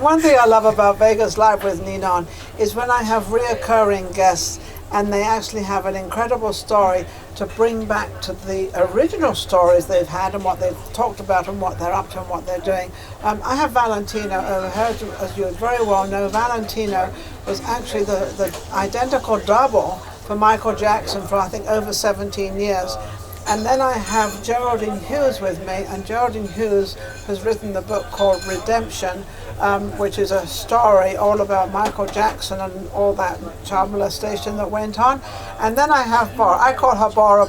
One thing I love about Vegas Live with Ninon is when I have reoccurring guests and they actually have an incredible story to bring back to the original stories they've had and what they've talked about and what they're up to and what they're doing. I have Valentino over here, as you very well know. Valentino was actually the identical double for Michael Jackson for I think over 17 years. And then I have Geraldine Hughes with me, and Geraldine Hughes has written the book called Redemption, which is a story all about Michael Jackson and all that child molestation that went on. And then I have Bora. I call her Bora,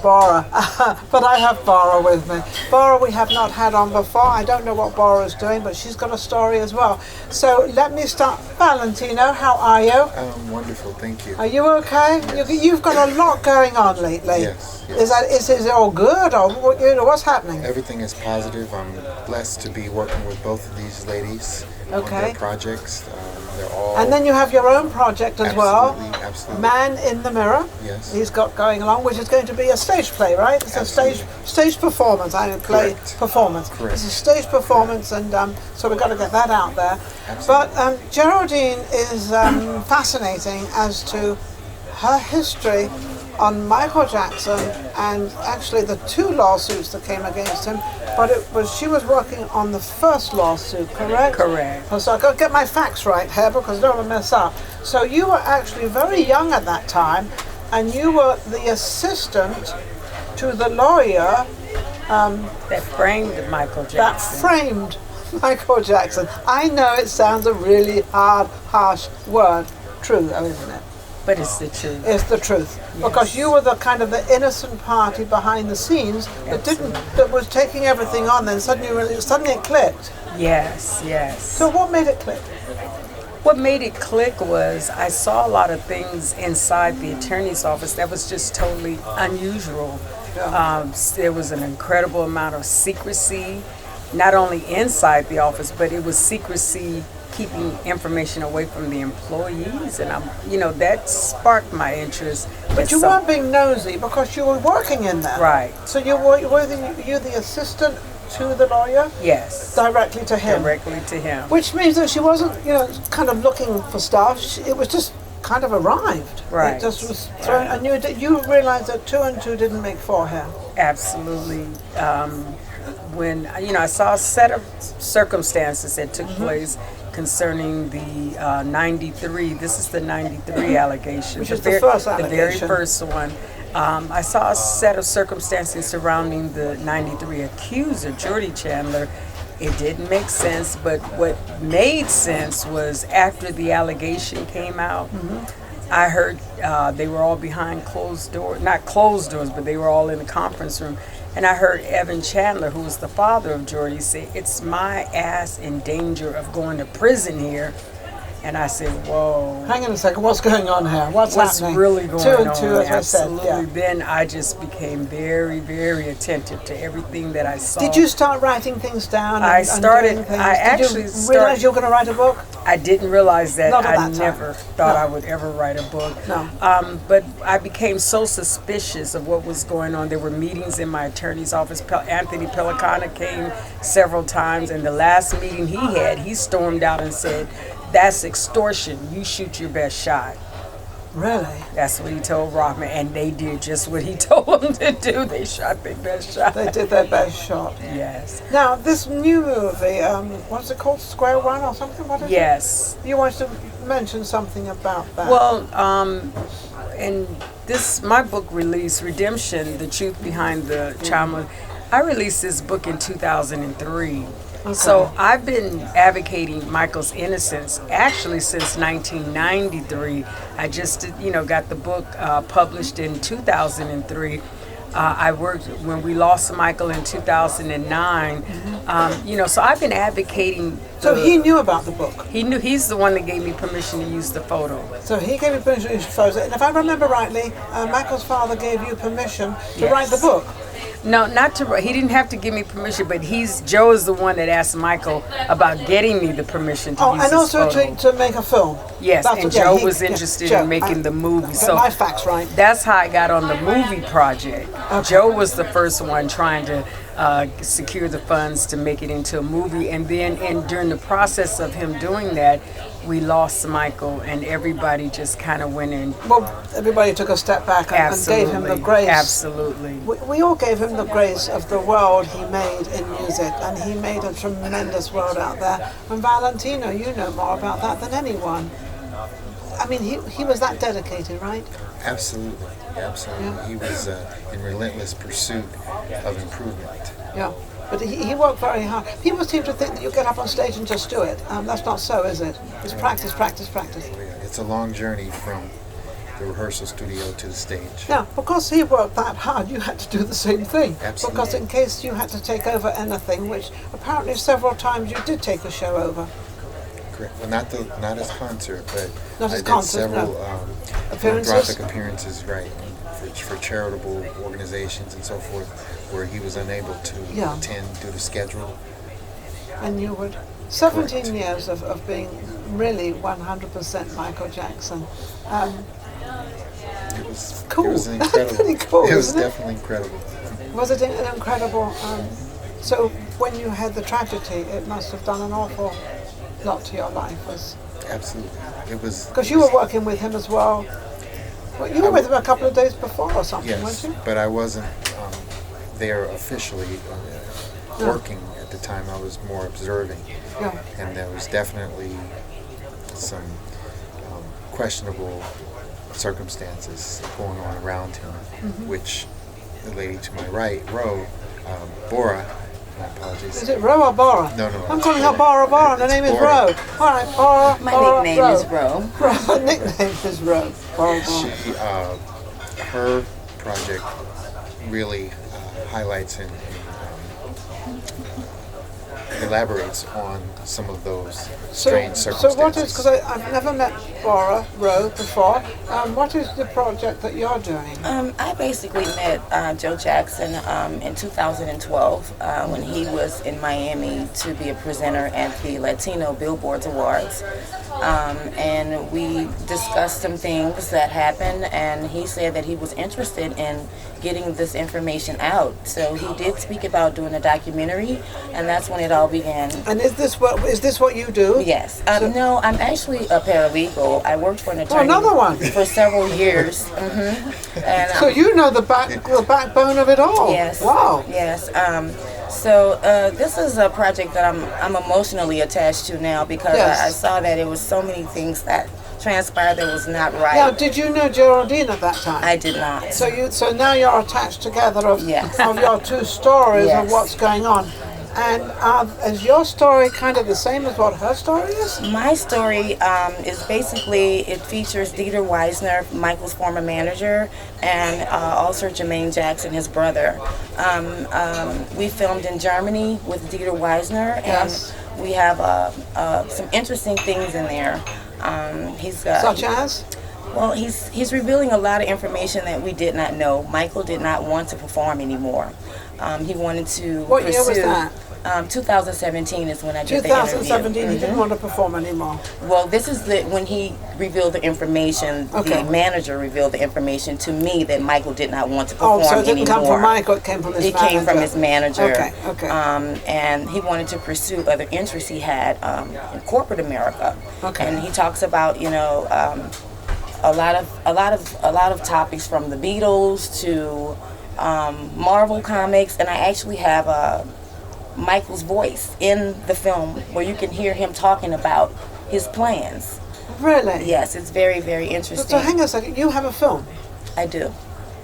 but I have Bora with me. Bora we have not had on before. I don't know what Bora's doing, but she's got a story as well. So let me start. Valentino, how are you? I'm wonderful, thank you. Are you okay? Yes. You've got a lot going on lately. Yes. Is it all good, or what's happening? Everything is positive. I'm blessed to be working with both of these ladies on their projects. They're all. And then you have your own project as well. Absolutely. Man in the Mirror. Yes. He's got going along, which is going to be a stage play, right? It's absolutely. a stage performance. I play Correct. performance. Correct. It's a stage performance, and so we've got to get that out there. Absolutely. But Geraldine is fascinating as to her history on Michael Jackson and actually the 2 lawsuits that came against him, but she was working on the first lawsuit, correct? Correct. So I've got to get my facts right here because I don't want to mess up. So you were actually very young at that time, and you were the assistant to the lawyer that framed Michael Jackson. I know it sounds a really hard, harsh word. True, though, isn't it? But it's the truth. It's the truth. Yes. Because you were the kind of the innocent party behind the scenes that was taking everything on, then suddenly it clicked. Yes, yes. So what made it click? What made it click was I saw a lot of things inside the attorney's office that was just totally unusual. Yeah. There was an incredible amount of secrecy, not only inside the office, but it was secrecy keeping information away from the employees, and that sparked my interest. But you weren't being nosy because you were working in there. Right. So you were the assistant to the lawyer? Yes. Directly to him? Directly to him. Which means that she wasn't, kind of looking for stuff. It was just kind of arrived. Right. It just was thrown, and you realized that 2 and 2 didn't make 4 here. Absolutely. When I saw a set of circumstances that took place concerning the 93. This is the 93 allegation. Which is the first allegation. The very first one. I saw a set of circumstances surrounding the 93 accuser, Jordy Chandler. It didn't make sense, but what made sense was after the allegation came out, I heard they were all behind closed doors, not closed doors, but they were all in the conference room. And I heard Evan Chandler, who was the father of Jordy, say, "It's my ass in danger of going to prison here." And I said, whoa. Hang on a second, what's going on here? What's happening? Really going 2 and on? 2, as Absolutely. I said. Yeah. Then I just became very, very attentive to everything that I saw. Did you start writing things down? I started. I actually Did you realize you were going to write a book? I didn't realize that. I never thought I would ever write a book. No. But I became so suspicious of what was going on. There were meetings in my attorney's office. Anthony Pelicana came several times, and the last meeting he had, he stormed out and said, "That's extortion. You shoot your best shot." Really? That's what he told Rothman, and they did just what he told them to do. They shot their best shot. They did their best shot. Yes. Now, this new movie, what's it called? SquareOne or something? What is it? Yes. You wanted to mention something about that. Well, and my book release, Redemption, The Truth Behind the Child. I released this book in 2003. Okay. So I've been advocating Michael's innocence actually since 1993. I just, got the book published in 2003. I worked when we lost Michael in 2009. So I've been advocating. So he knew about the book? He knew. He's the one that gave me permission to use the photo. So he gave you permission to use the photo. And if I remember rightly, Michael's father gave you permission to write the book. No, not to. He didn't have to give me permission, but Joe is the one that asked Michael about getting me the permission to use and also to make a film. Yes, and Joe was interested in making the movie. So my facts right. That's how I got on the movie project. Okay. Joe was the first one trying to secure the funds to make it into a movie. And then during the process of him doing that, we lost Michael, and everybody just kind of went in. Well, everybody took a step back and gave him the grace. Absolutely. We all gave him the grace of the world he made in music, and he made a tremendous world out there. And Valentino, you know more about that than anyone. I mean, he was that dedicated, right? Absolutely. Yeah. He was in relentless pursuit of improvement. Yeah. But he worked very hard. People seem to think that you get up on stage and just do it. That's not so, is it? It's practice, practice, practice. It's a long journey from the rehearsal studio to the stage. Yeah, because he worked that hard, you had to do the same thing. Absolutely. Because in case you had to take over anything, which apparently several times you did take a show over. Correct. Well, not as concert, but Not as I did concert, several appearances? philanthropic appearances, right, for charitable organizations and so forth, where he was unable to attend due to schedule. And you would 17 Correct. years of being really 100% Michael Jackson. It was cool. It was incredible. Pretty cool, it was isn't it? definitely incredible. Was it an incredible? So when you had the tragedy, it must have done an awful lot to your life. Absolutely. It was. Because you were working with him as well. Well, you were with him a couple of days before or something, Yes, weren't you? but I wasn't there officially working at the time. I was more observing. Yeah. And there was definitely some questionable circumstances going on around him, which the lady to my right, Bora, my apologies. Is it Ro or Bora? No. I'm calling her Bora. Her name is Bora. Ro. All right, Bora. My nickname is Ro. Her nickname is Ro. Bora. She, her project really highlights and elaborates on some of those strange circumstances. So what is, because I've never met Bora Ro before, what is the project that you're doing? I basically met Joe Jackson in 2012 when he was in Miami to be a presenter at the Latino Billboards Awards. And we discussed some things that happened, and he said that he was interested in getting this information out. So he did speak about doing a documentary, and that's when it all began. And is this what you do? Yes. No, I'm actually a paralegal. I worked for an attorney another one. for several years. And, So you know the backbone of it all. Yes. Wow. Yes. So this is a project that I'm emotionally attached to now because Yes. I saw that it was so many things that transpired that was not right. Now, did you know Geraldine at that time? I did not. So now you're attached together of Yes. of your two stories of Yes. what's going on. And is your story kind of the same as what her story is? My story is basically, it features Dieter Weisner, Michael's former manager, and also Jermaine Jackson, his brother. We filmed in Germany with Dieter Weisner, and Yes. we have some interesting things in there. Such as? Well, he's revealing a lot of information that we did not know. Michael did not want to perform anymore. He wanted to What pursue. year was that? 2017 is when I did the interview. 2017, he didn't want to perform anymore. Well, this is when he revealed the information. Okay. The manager revealed the information to me that Michael did not want to perform Oh, so it didn't anymore. come from Michael, it came from his manager. It came from his manager. Okay. And he wanted to pursue other interests he had in corporate America. Okay. And he talks about, a lot of topics from the Beatles to Marvel comics, and I actually have Michael's voice in the film where you can hear him talking about his plans. Really? Yes, it's very, very interesting. So hang on a second, you have a film. I do.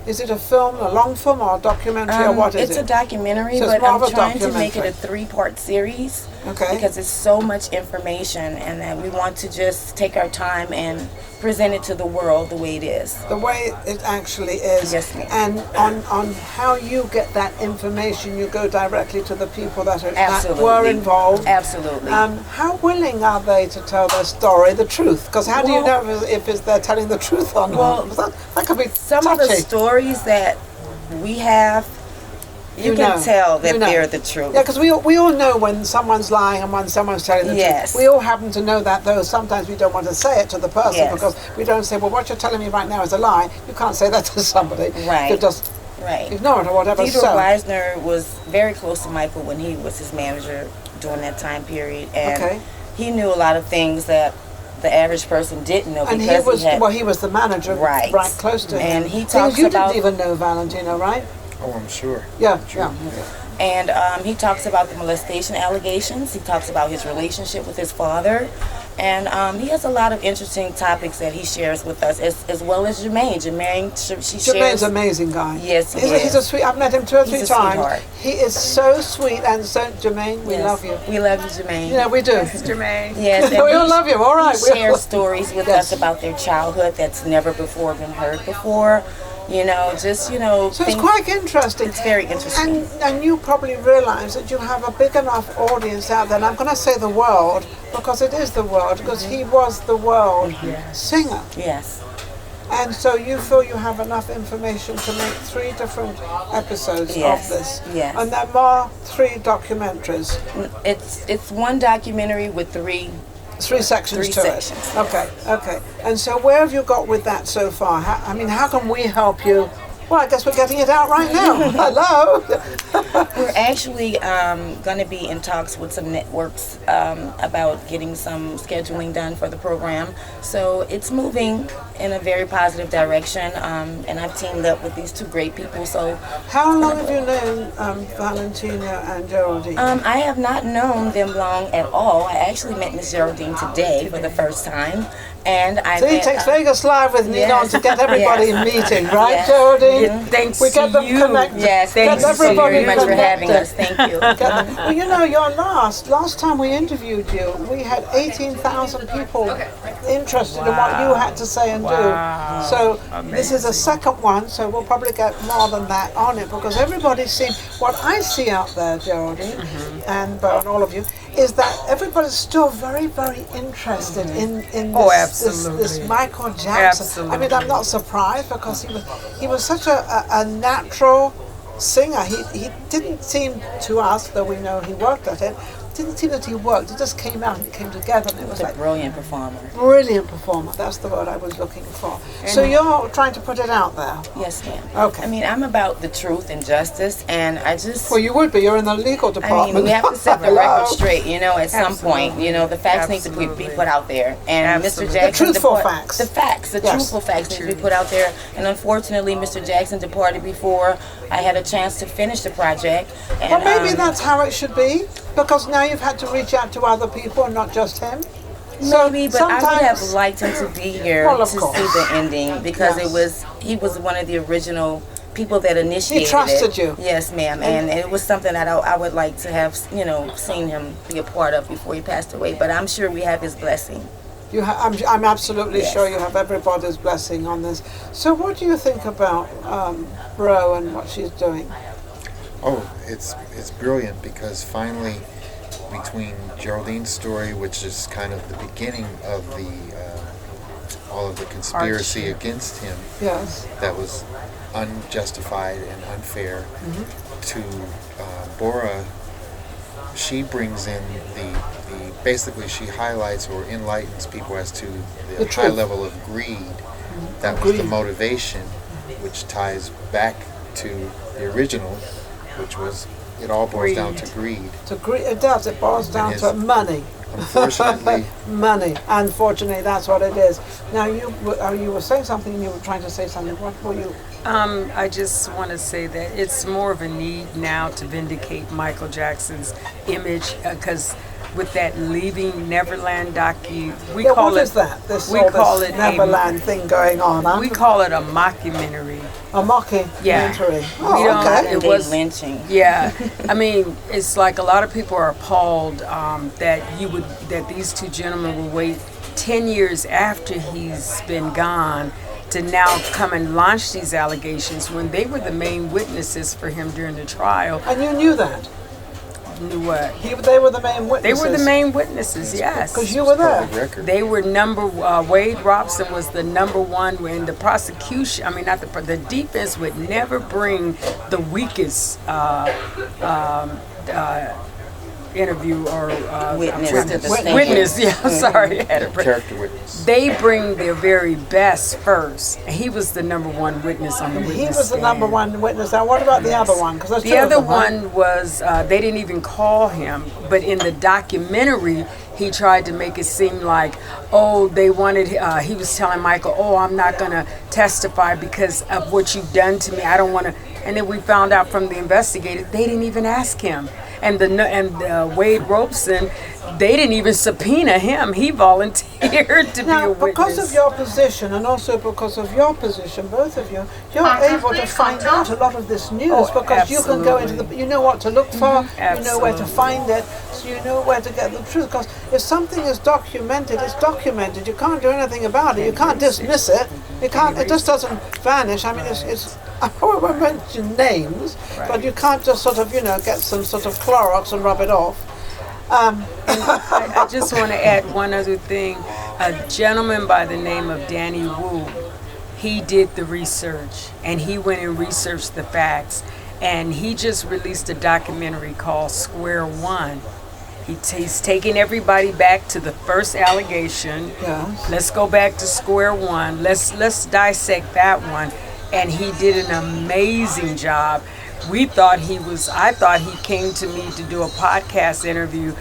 Is it a film, a long film, or a documentary, or what is it? It's a documentary, So it's but more of I'm a trying to make it documentary. a 3-part series. Okay. Because it's so much information, and that we want to just take our time and present it to the world the way it is. The way it actually is. Yes, ma'am. And on how you get that information, you go directly to the people that Absolutely. were involved. Absolutely. How willing are they to tell their story, the truth? Because how do you know if they're telling the truth or not? Well, that could be some touchy. of the stories that we have, you can know. tell that You know. they're the truth. Yeah, because we all know when someone's lying and when someone's telling the Yes. truth. We all happen to know that, though sometimes we don't want to say it to the person Yes. because we don't say, well, what you're telling me right now is a lie. You can't say that to somebody. Right. You just Right. ignore it or whatever. Theodore So, Weisner was very close to Michael when he was his manager during that time period, and okay. he knew a lot of things that the average person didn't know And because he was, had, well, he was the manager, Right. close to him. And he Things talks you about- didn't even know, Valentino, right? Oh, I'm sure. Yeah, Sure. yeah. And he talks about the molestation allegations. He talks about his relationship with his father. And he has a lot of interesting topics that he shares with us, as well as Jermaine. She shares. Jermaine's an amazing guy. Yes, he is. He's a sweet. I've met him 2 or 3 He's a times. sweetheart. He is so sweet, and so Jermaine, we Yes. love you. We love you, Jermaine. Yeah, we do. Jermaine. Yes, We all love you. All right. He shares stories with Yes. us about their childhood that's never before been heard before. You know, just, you know. So it's things- quite interesting. It's very interesting. And you probably realize that you have a big enough audience out there. And I'm going to say the world because it is the world, because he was the world singer. Yes. And so you feel you have enough information to make 3 different episodes Yes, of this. yes. And there are 3 documentaries, It's one documentary with 3. 3 sections 3 to sections, it. Okay, okay. And so where have you got with that so far? How can we help you? Well, I guess we're getting it out right now. Hello. We're actually going to be in talks with some networks about getting some scheduling done for the program. So it's moving in a very positive direction, and I've teamed up with these 2 great people. So How long have you known Valentino and Geraldine? I have not known them long at all. I actually met Miss Geraldine today for the first time, and I See, met, it takes Vegas Live with Ninon yes. to get everybody Yes. meeting, right, Yes. Geraldine? Thanks We get to them you. connected. Yes, Get thank you so everybody very much for having connected. us. Thank you. Well, you know, your last time we interviewed you, we had 18,000 people interested in what you had to say and do. So this is a second one, so we'll probably get more than that on it, because everybody's seen what I see out there, Geraldine, and all of you, is that everybody's still very, very interested in this Michael Jackson. Absolutely. I mean, I'm not surprised, because he was such a natural singer. He didn't seem to us, though we know he worked at it, didn't seem that he worked. It just came out and it came together, and it was He's a like brilliant performer. brilliant performer. That's the word I was looking for. So you're trying to put it out there. Yes, ma'am. Okay. I mean, I'm about the truth and justice, and I just. Well, you would be. You're in the legal I department. mean, we have to set the Hello. record straight, you know, at some point. You know, the facts need to be Absolutely. put out there. And Absolutely. Mr. Jackson. The truthful facts. The facts, the Yes. truthful facts need to be put out there. And unfortunately, Mr. Jackson departed before I had a chance to finish the project. And, Well, maybe that's how it should be, because now you've had to reach out to other people and not just him. Maybe, but I would have sometimes- liked him to be here Well, to of see course. the ending, because Yes. he was one of the original people that initiated He trusted it. you. Yes, ma'am, and it was something that I would like to have, you know, seen him be a part of before he passed away. But I'm sure we have his blessing. I'm absolutely Yes. sure you have everybody's blessing on this. So what do you think about Ro and what she's doing? Oh, it's brilliant, because finally, between Geraldine's story, which is kind of the beginning of the all of the conspiracy Hardship. against him, Yes. that was unjustified and unfair, to Bora, she brings in the basically she highlights or enlightens people as to the The high truth. level of greed. That was the Greed. motivation, which ties back to the original, which was it all boils down to greed. It does. It boils down to money. Unfortunately, Money. Unfortunately, that's what it is. Now, you were saying something, and you were trying to say something. What were you? I just want to say that it's more of a need now to vindicate Michael Jackson's image, because with that Leaving Neverland docu, we Yeah, call what it. is that? This we all call this it Neverland thing going on. Huh? We call it a mockumentary. A mockumentary. Yeah. Oh, We don't- okay. It They was- lynching. Yeah, I mean, it's like a lot of people are appalled that these 2 gentlemen will wait 10 years after he's been gone to now come and launch these allegations when they were the main witnesses for him during the trial. And you knew that. Knew what? They were the main They witnesses. were the main witnesses, yes. Because you were there. public record. They were Wade Robson was the number one when the prosecution, I mean, not the defense would never bring the weakest interview or Witness to the stand. witness. Yeah, I'm sorry, I had it. Character witness. They bring their very best first. He was the number one witness on the witness He was the stand. number one witness. Now, what about the other one? 'Cause there's The two of other them, right? one was, they didn't even call him, but in the documentary, he tried to make it seem like, oh, they wanted, he was telling Michael, oh, I'm not going to testify because of what you've done to me. I don't want to. And then we found out from the investigator, they didn't even ask him. And Wade Robeson, they didn't even subpoena him. He volunteered to be Now, a witness. because of your position and also because of your position, both of you, you're able to find out a lot of this news Oh, because you can go into the, you know what to look for, you know where to Absolutely. find it, so you know where to get the truth. Because if something is documented, it's documented. You can't do anything about it. You can't dismiss it. You can't. It just doesn't vanish. I mean, it's I won't mention names, but you can't just sort of, get some sort of Clorox and rub it off. I just want to add one other thing. A gentleman by the name of DannyWu, he did the research, and he went and researched the facts, and he just released a documentary called SquareOne. He's taking everybody back to the first allegation. Yes. Let's go back to square one. Let's dissect that one. And he did an amazing job. I thought he came to me to do a podcast interview.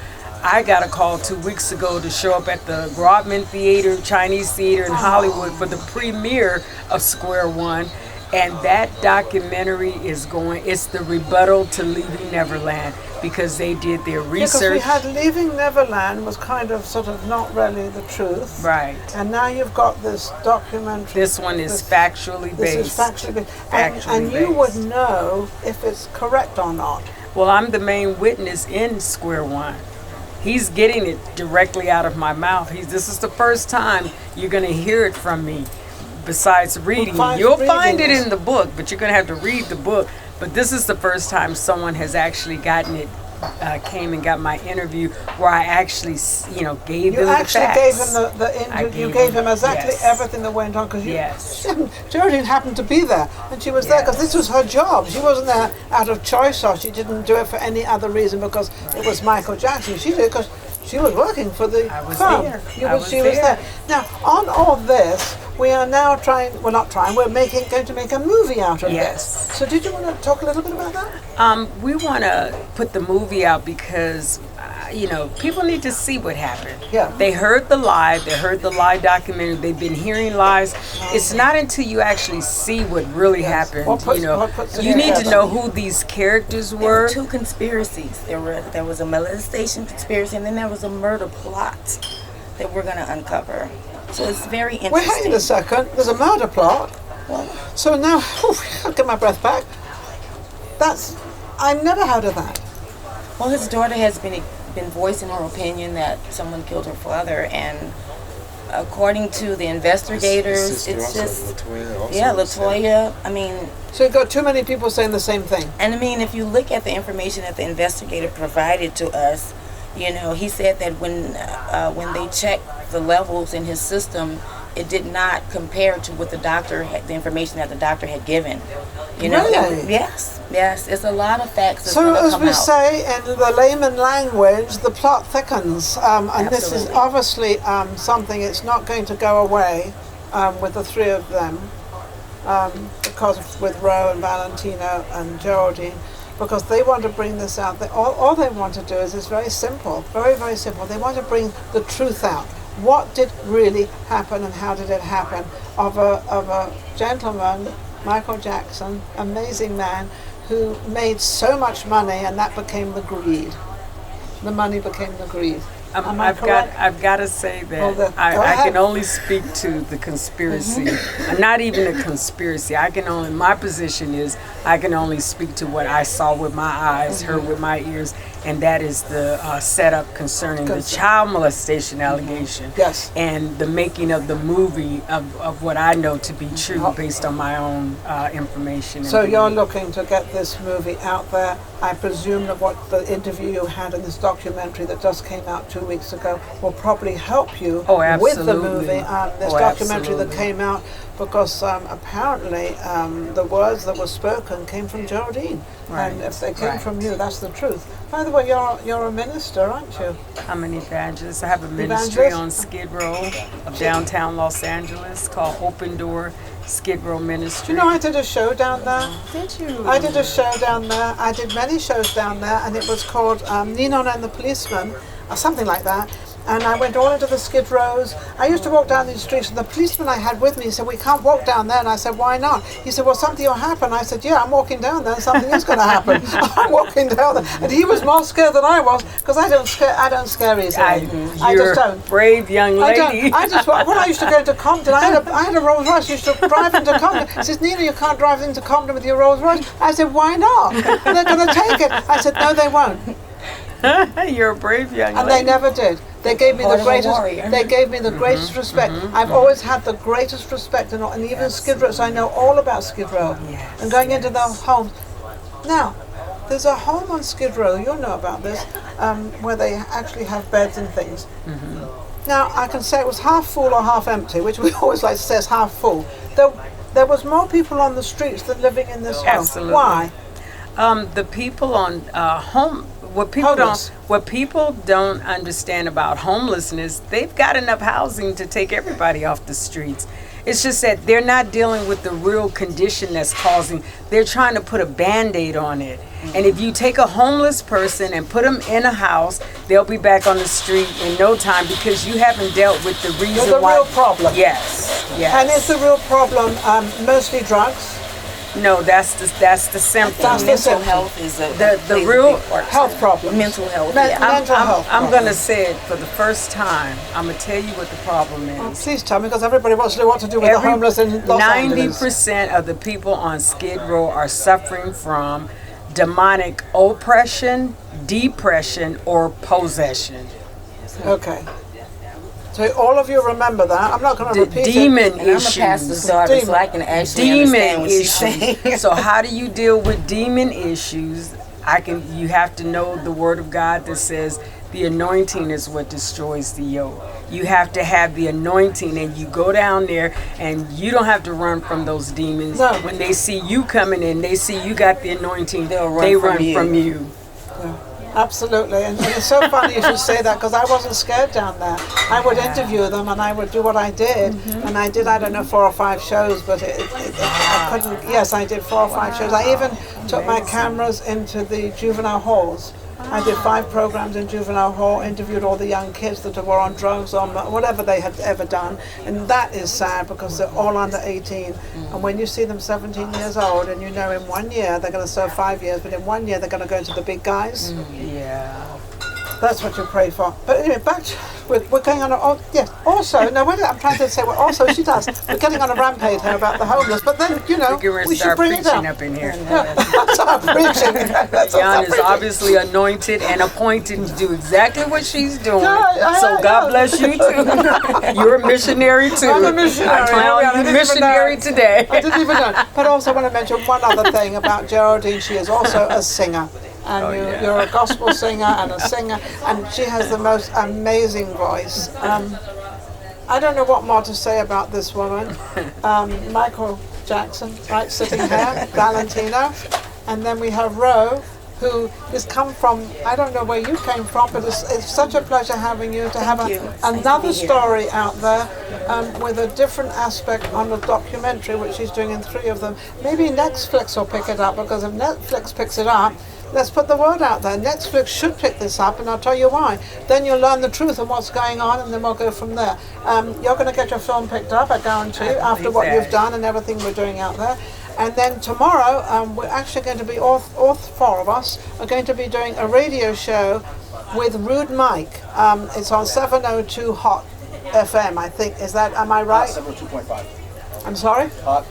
I got a call 2 weeks ago to show up at the Grobman Theater, Chinese Theater in Hollywood for the premiere of SquareOne. And that documentary it's the rebuttal to Leaving Neverland, because they did their research. Because we had Leaving Neverland was kind of sort of not really the truth. Right. And now you've got this documentary. This one is factually based. This is factually based. And you would know if it's correct or not. Well, I'm the main witness in SquareOne. He's getting it directly out of my mouth. This is the first time you're going to hear it from me. Besides reading, you'll find it in the book, but you're going to have to read the book. But this is the first time someone has actually gotten it, came and got my interview where I actually, gave You him the actually facts. gave him the interview. You gave him exactly everything that went on, because Geraldine happened to be there, and she was there because this was her job. She wasn't there out of choice, or she didn't do it for any other reason because it was Michael Jackson. She did it because she was working for the firm. She was there. Now, on all this, we are now we're going to make a movie out of this. So did you want to talk a little bit about that? We want to put the movie out because, people need to see what happened. Yeah. They heard the lie documentary, they've been hearing lies. It's not until you actually see what really happened, What puts it you need to together? know who these characters There were. were two conspiracies. There was a molestation conspiracy, and then there was a murder plot that we're going to uncover. So it's very Wait, interesting. hang on a second. There's a murder plot. So now, I'll get my breath back. I've never heard of that. Well, his daughter has been voicing her opinion that someone killed her father, and according to the investigators, it's just Latoya. I mean, So you've got too many people saying the same thing. and I mean, if you look at the information that the investigator provided to us, he said that when they checked the levels in his system, it did not compare to what the information that the doctor had given. Really? Yes, it's a lot of facts that's So going to as come we out. say in the layman language, the plot thickens. And this is Absolutely. obviously something, it's not going to go away with the three of them, because with Ro and Valentino and Geraldine, because they want to bring this out. All they want to do is very simple, very, very simple. They want to bring the truth out. What did really happen, and how did it happen? Of a gentleman, Michael Jackson, amazing man, who made so much money, and that became the greed. The money became the greed. Am I correct? I've got to say that I can only speak to the conspiracy. Not even a conspiracy. My position is I can only speak to what I saw with my eyes, heard with my ears, and that is the setup concerning the child molestation allegation. Yes. And the making of the movie of what I know to be true based on my own information. So you're looking to get this movie out there. I presume that what the interview you had in this documentary that just came out 2 weeks ago will probably help you Oh, with the absolutely. movie, this Oh, documentary that absolutely. came out, because apparently the words that were spoken came from Geraldine. Right, And if they came right. from you, that's the truth. By the way, you're a minister, aren't you? I'm an evangelist. I have a ministry Evangelist? on Skid Row of downtown Los Angeles called Open Door Skid Row Ministry. Do you know I did a show down there? Did you? I did a show down there. I did many shows down there, and it was called Ninon and the Policeman, or something like that. And I went all into the Skid Rows. I used to walk down these streets, and the policeman I had with me said, "We can't walk down there." And I said, "Why not?" He said, "Well, something will happen." I said, "Yeah, I'm walking down there, and something is going to happen." I'm walking down there, and he was more scared than I was, because I don't scare easily. I You're just don't. brave young I lady. don't. I just when I used to go into Compton, I had a Rolls Royce. I used to drive into Compton. He says, "Nina, you can't drive into Compton with your Rolls Royce." I said, "Why not?" And they're going to take it. I said, "No, they won't." You're a brave young And lady. they never did. They gave me Part the of a greatest. warrior. They gave me the greatest respect. I've always had the greatest respect, and even Skid Row. So I know all about Skid Row. Yes, And going into the homes. Now, there's a home on Skid Row. You'll know about this, where they actually have beds and things. Now I can say it was half full or half empty, which we always like to say is half full. There was more people on the streets than living in this home. Absolutely. Why? The people on Homeless. what people don't understand about homelessness, they've got enough housing to take everybody off the streets. It's just that they're not dealing with the real condition that's causing. They're trying to put a Band-Aid on it. And if you take a homeless person and put them in a house, they'll be back on the street in no time, because you haven't dealt with the reason The why. real problem. Yes, yes. And is the real problem mostly drugs? No, that's the symptom. That's the Mental symptom. health is a The plays a real big part. Health problem. Mental health. Men- yeah. mental health. I'm problem. going to say it for the first time. I'm going to tell you what the problem is. Please tell me, because everybody wants to know what to do with the homeless in Los Angeles. 90% of the people on Skid Row are suffering from demonic oppression, depression, or possession. Okay. So all of you remember that. I'm not going to repeat Demon it. And I'm a issues. pastor's daughter, so I can actually understand what she's saying. issues. So how do you deal with demon issues? You have to know the word of God that says the anointing is what destroys the yoke. You have to have the anointing, and you go down there, and you don't have to run from those demons. No. When they see you coming in, they see you got the anointing, They'll run they from run you. from you. Absolutely. And it's so funny you should say that, because I wasn't scared down there. I would interview them, and I would do what I did. And I did, I don't know, 4 or 5 shows, but I couldn't. Yes, I did 4 or 5 shows. I even took my cameras into the juvenile halls. I did 5 programs in juvenile hall, interviewed all the young kids that were on drugs, on whatever they had ever done. And that is sad, because they're all under 18. And when you see them 17 years old, and you know in 1 year they're going to serve 5 years, but in 1 year they're going to go into the big guys. Yeah. That's what you pray for. But anyway, back to, we're going on a, yes, also, no, wait, I'm trying to say, well, also she does. We're getting on a rampage here about the homeless, but then, you know, we should start bring it preaching down. up in here. Start preaching. Jan is obviously anointed and appointed to do exactly what she's doing. So I God bless you too. You're a missionary too. I'm a missionary. I crown I you didn't even missionary know. today. I didn't even know. But also I want to mention one other thing about Geraldine. She is also a singer. And you're a gospel singer and a singer, and she has the most amazing voice. I don't know what more to say about this woman. Michael Jackson, right, sitting here, Valentino, and then we have Ro, who has come from, I don't know where you came from, but it's such a pleasure having you, to have another story out there with a different aspect on the documentary, which she's doing in 3 of them. Maybe Netflix will pick it up, because if Netflix picks it up, let's put the word out there. Netflix should pick this up, and I'll tell you why. Then you'll learn the truth of what's going on, and then we'll go from there. You're going to get your film picked up, I guarantee, after what you've done and everything we're doing out there. And then tomorrow, we're actually going to be, all 4 of us, are going to be doing a radio show with Rude Mike. It's on 702 Hot FM, I think. Is that, am I right? 702.5. I'm sorry? Hot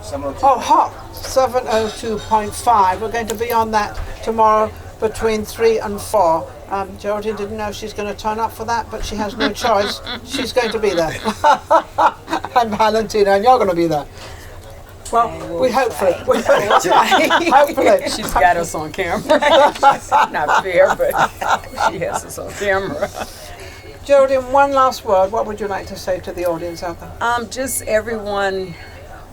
702. Oh, Hot 702.5. We're going to be on that tomorrow between 3 and 4. Geraldine didn't know she's going to turn up for that, but she has no choice. She's going to be there. I'm Valentino, and you're going to be there. Well, we hopefully. Hopefully. She's got us on camera. Not fair, but she has us on camera. Geraldine, one last word. What would you like to say to the audience out there? Just everyone,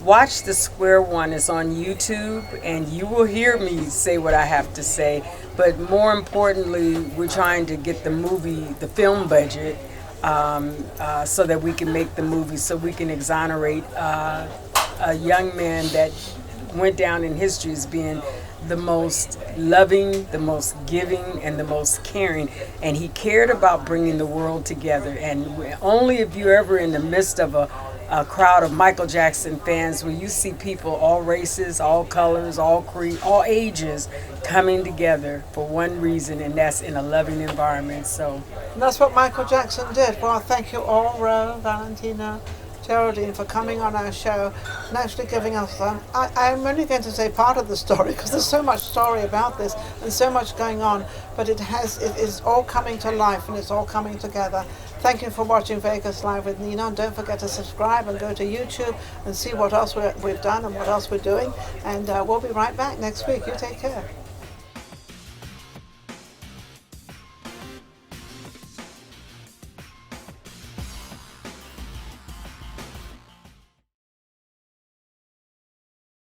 watch the Square One. It's on YouTube, and you will hear me say what I have to say. But more importantly, we're trying to get the film budget, so that we can make the movie, so we can exonerate a young man that went down in history as being the most loving, the most giving, and the most caring. And he cared about bringing the world together. And only if you're ever in the midst of a crowd of Michael Jackson fans, where you see people, all races, all colors, all creed, all ages, coming together for one reason, and that's in a loving environment. So And that's what Michael Jackson did. Well, thank you all, Ro, Valentino, Geraldine, for coming on our show and actually giving us I'm only going to say part of the story, because there's so much story about this and so much going on, but it is all coming to life and it's all coming together. Thank you for watching Vegas Live with Ninon. Don't forget to subscribe and go to YouTube and see what else we've done and what else we're doing. And we'll be right back next week. You take care.